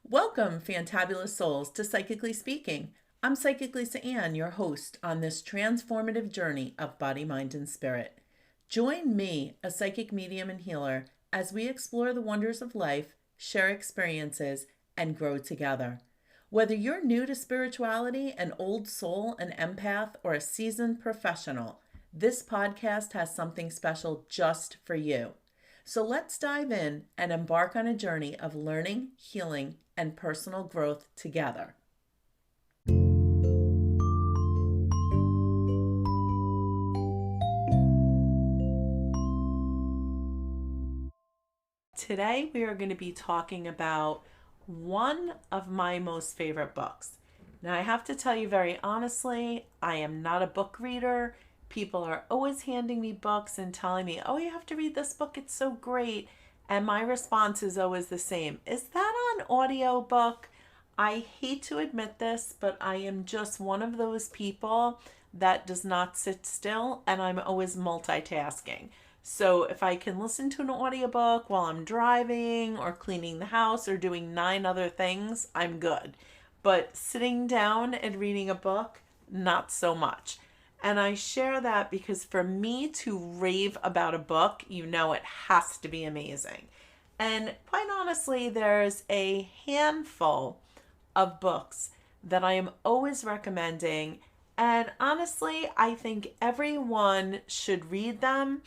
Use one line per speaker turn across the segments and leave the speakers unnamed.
Welcome, fantabulous souls, to Psychically Speaking. I'm Psychic Lisa Ann, your host on this transformative journey of body, mind, and spirit. Join me, a psychic medium and healer, as we explore the wonders of life, share experiences, and grow together. Whether you're new to spirituality, an old soul, an empath, or a seasoned professional, this podcast has something special just for you. So let's dive in and embark on a journey of learning, healing, and personal growth together. Today we are going to be talking about one of my most favorite books. Now I have to tell you very honestly, I am not a book reader. People are always handing me books and telling me, oh, you have to read this book, it's so great. And my response is always the same. Is that on audiobook? I hate to admit this, but I am just one of those people that does not sit still, and I'm always multitasking. So if I can listen to an audiobook while I'm driving or cleaning the house or doing 9 other things, I'm good. But sitting down and reading a book, not so much. And I share that because for me to rave about a book, you know it has to be amazing. And quite honestly, there's a handful of books that I am always recommending. And honestly, I think everyone should read them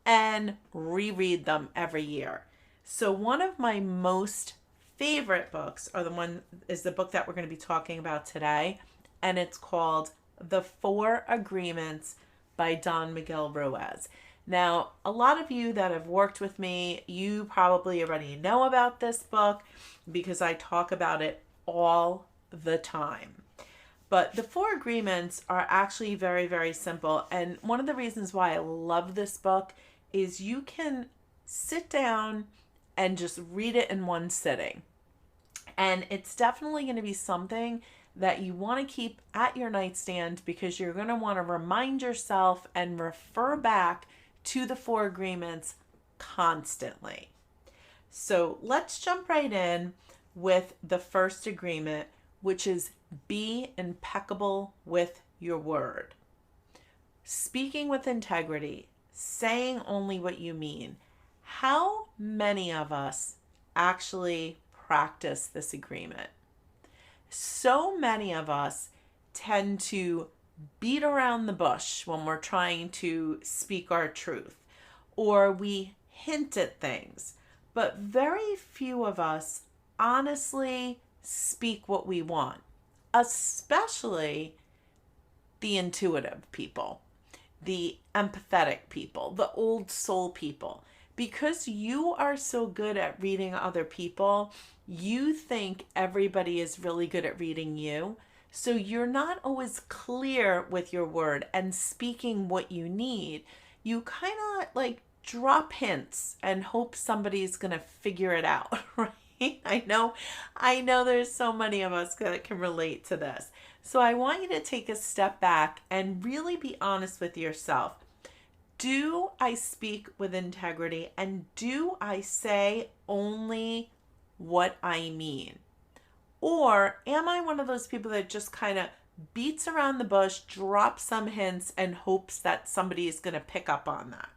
and reread them every year. So one of my most favorite books is the book that we're going to be talking about today. And it's called The 4 Agreements by Don Miquel Ruiz. Now, a lot of you that have worked with me, you probably already know about this book because I talk about it all the time. But the 4 agreements are actually very, very simple. And one of the reasons why I love this book is you can sit down and just read it in one sitting. And it's definitely going to be something that you want to keep at your nightstand because you're going to want to remind yourself and refer back to the 4 agreements constantly. So let's jump right in with the first agreement, which is be impeccable with your word. Speaking with integrity, saying only what you mean. How many of us actually practice this agreement? So many of us tend to beat around the bush when we're trying to speak our truth, or we hint at things, but very few of us honestly speak what we want, especially the intuitive people, the empathetic people, the old soul people. Because you are so good at reading other people, you think everybody is really good at reading you. So you're not always clear with your word and speaking what you need. You kind of like drop hints and hope somebody's going to figure it out, right? I know there's so many of us that can relate to this. So I want you to take a step back and really be honest with yourself. Do I speak with integrity, and do I say only what I mean? Or am I one of those people that just kind of beats around the bush, drops some hints, and hopes that somebody is going to pick up on that?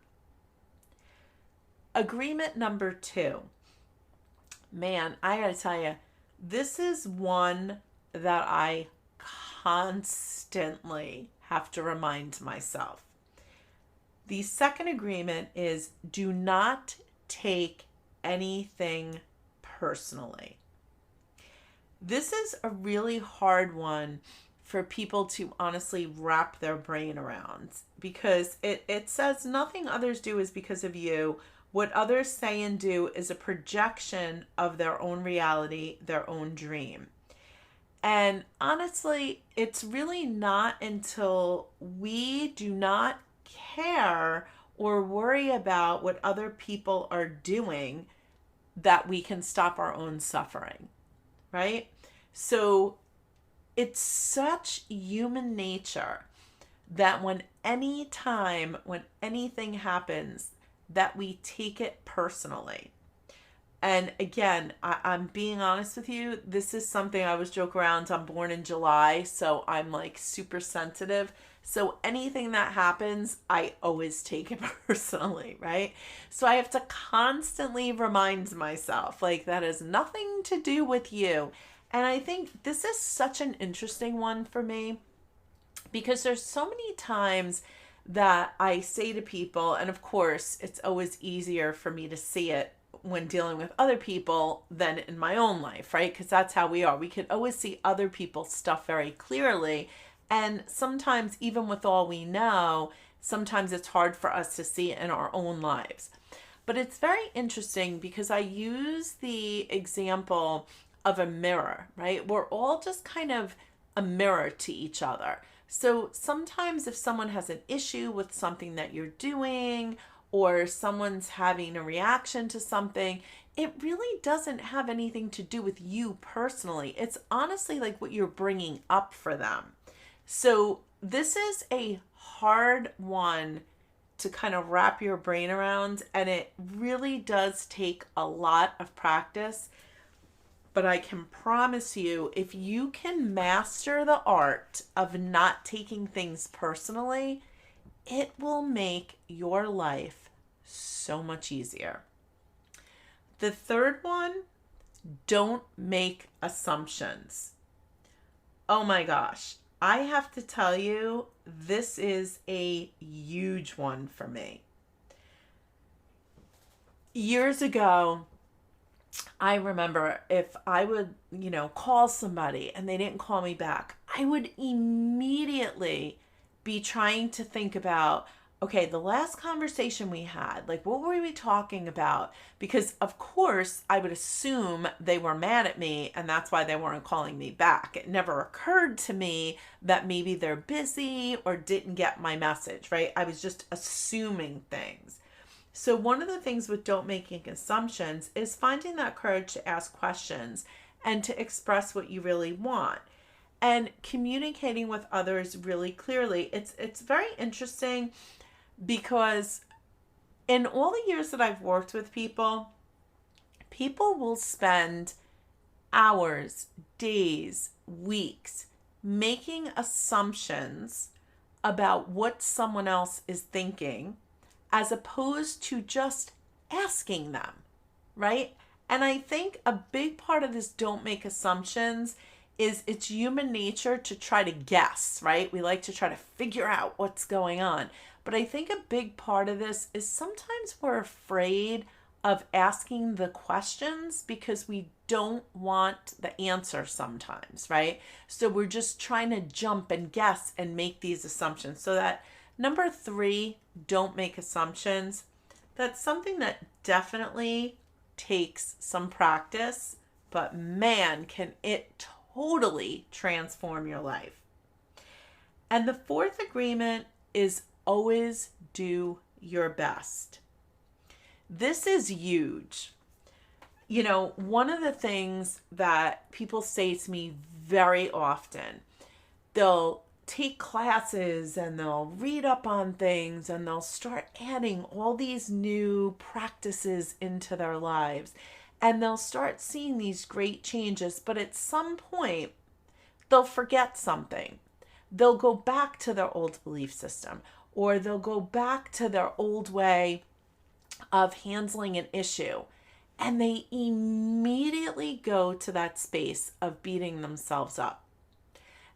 Agreement number 2. Man, I got to tell you, this is one that I constantly have to remind myself. The second agreement is do not take anything personally. This is a really hard one for people to honestly wrap their brain around because it says nothing others do is because of you. What others say and do is a projection of their own reality, their own dream. And honestly, it's really not until we do not care or worry about what other people are doing that we can stop our own suffering, right? So it's such human nature that when anything happens, that we take it personally. And again, I'm being honest with you. This is something I always joke around. I'm born in July, so I'm like super sensitive. So anything that happens, I always take it personally, right? So I have to constantly remind myself, like, that has nothing to do with you. And I think this is such an interesting one for me because there's so many times that I say to people, and of course, it's always easier for me to see it when dealing with other people than in my own life, right? Because that's how we are. We can always see other people's stuff very clearly. And sometimes, even with all we know, sometimes it's hard for us to see it in our own lives. But it's very interesting because I use the example of a mirror, right? We're all just kind of a mirror to each other. So sometimes if someone has an issue with something that you're doing or someone's having a reaction to something, it really doesn't have anything to do with you personally. It's honestly like what you're bringing up for them. So this is a hard one to kind of wrap your brain around, and it really does take a lot of practice. But I can promise you, if you can master the art of not taking things personally, it will make your life so much easier. The third one, don't make assumptions. Oh my gosh, I have to tell you, this is a huge one for me. Years ago, I remember if I would, call somebody and they didn't call me back, I would immediately be trying to think about, okay, the last conversation we had, like what were we talking about? Because of course I would assume they were mad at me and that's why they weren't calling me back. It never occurred to me that maybe they're busy or didn't get my message, right? I was just assuming things. So one of the things with don't making assumptions is finding that courage to ask questions and to express what you really want and communicating with others really clearly. It's very interesting because in all the years that I've worked with people, people will spend hours, days, weeks making assumptions about what someone else is thinking as opposed to just asking them, right? And I think a big part of this don't make assumptions is it's human nature to try to guess, right? We like to try to figure out what's going on. But I think a big part of this is sometimes we're afraid of asking the questions because we don't want the answer sometimes, right? So we're just trying to jump and guess and make these assumptions. So that number 3, don't make assumptions. That's something that definitely takes some practice, but man, can it totally transform your life. And the 4th agreement is always do your best. This is huge. One of the things that people say to me very often, they'll take classes and they'll read up on things and they'll start adding all these new practices into their lives and they'll start seeing these great changes, but at some point they'll forget something. They'll go back to their old belief system or they'll go back to their old way of handling an issue and they immediately go to that space of beating themselves up.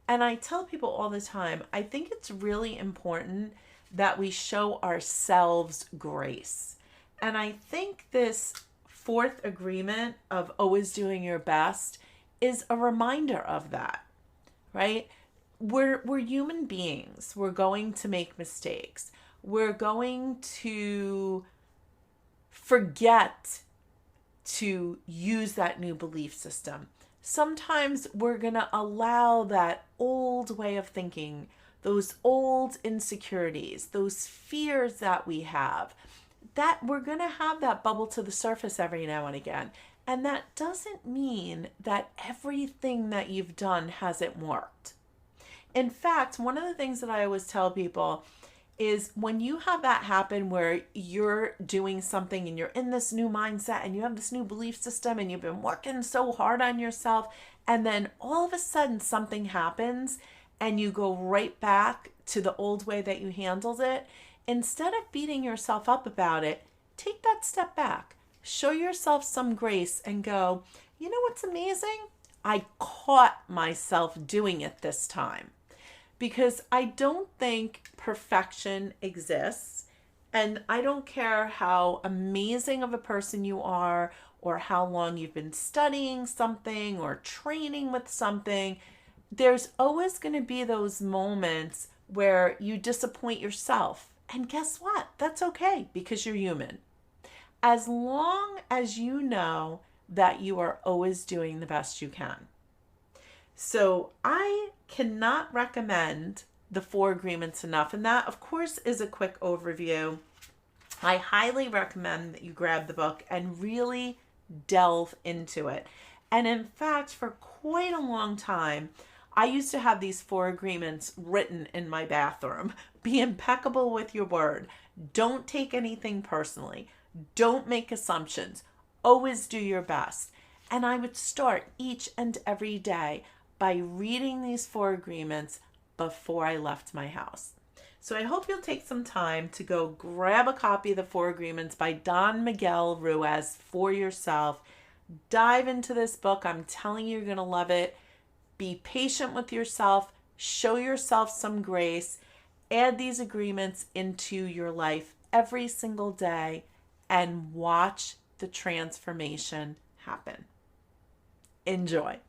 And I tell people all the time, I think it's really important that we show ourselves grace. And I think this 4th agreement of always doing your best is a reminder of that, right? We're human beings. We're going to make mistakes. We're going to forget to use that new belief system. Sometimes we're going to allow that old way of thinking, those old insecurities, those fears that we have, that we're going to have that bubble to the surface every now and again. And that doesn't mean that everything that you've done hasn't worked. In fact, one of the things that I always tell people is when you have that happen where you're doing something and you're in this new mindset and you have this new belief system and you've been working so hard on yourself, and then all of a sudden something happens and you go right back to the old way that you handled it. Instead of beating yourself up about it, take that step back. Show yourself some grace and go, you know what's amazing? I caught myself doing it this time. Because I don't think perfection exists. And I don't care how amazing of a person you are or how long you've been studying something or training with something. There's always going to be those moments where you disappoint yourself. And guess what? That's okay because you're human. As long as you know that you are always doing the best you can. So I cannot recommend the 4 agreements enough. And that, of course, is a quick overview. I highly recommend that you grab the book and really delve into it. And in fact, for quite a long time, I used to have these 4 agreements written in my bathroom. Be impeccable with your word. Don't take anything personally. Don't make assumptions. Always do your best. And I would start each and every day by reading these 4 agreements before I left my house. So I hope you'll take some time to go grab a copy of the 4 agreements by Don Miquel Ruiz for yourself. Dive into this book. I'm telling you, you're going to love it. Be patient with yourself. Show yourself some grace. Add these agreements into your life every single day and watch the transformation happen. Enjoy.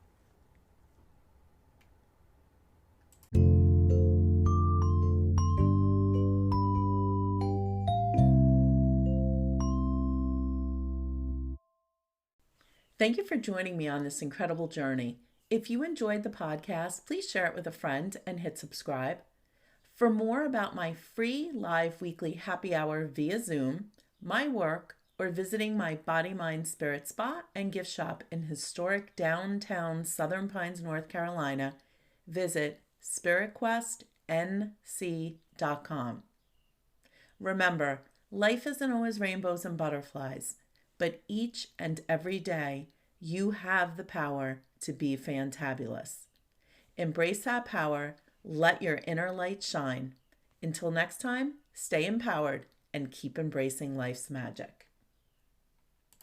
Thank you for joining me on this incredible journey. If you enjoyed the podcast, please share it with a friend and hit subscribe. For more about my free live weekly happy hour via Zoom, my work, or visiting my Body, Mind, Spirit spa and gift shop in historic downtown Southern Pines, North Carolina, visit spiritquestnc.com. Remember, life isn't always rainbows and butterflies, but each and every day, you have the power to be fantabulous. Embrace that power. Let your inner light shine. Until next time, stay empowered and keep embracing life's magic.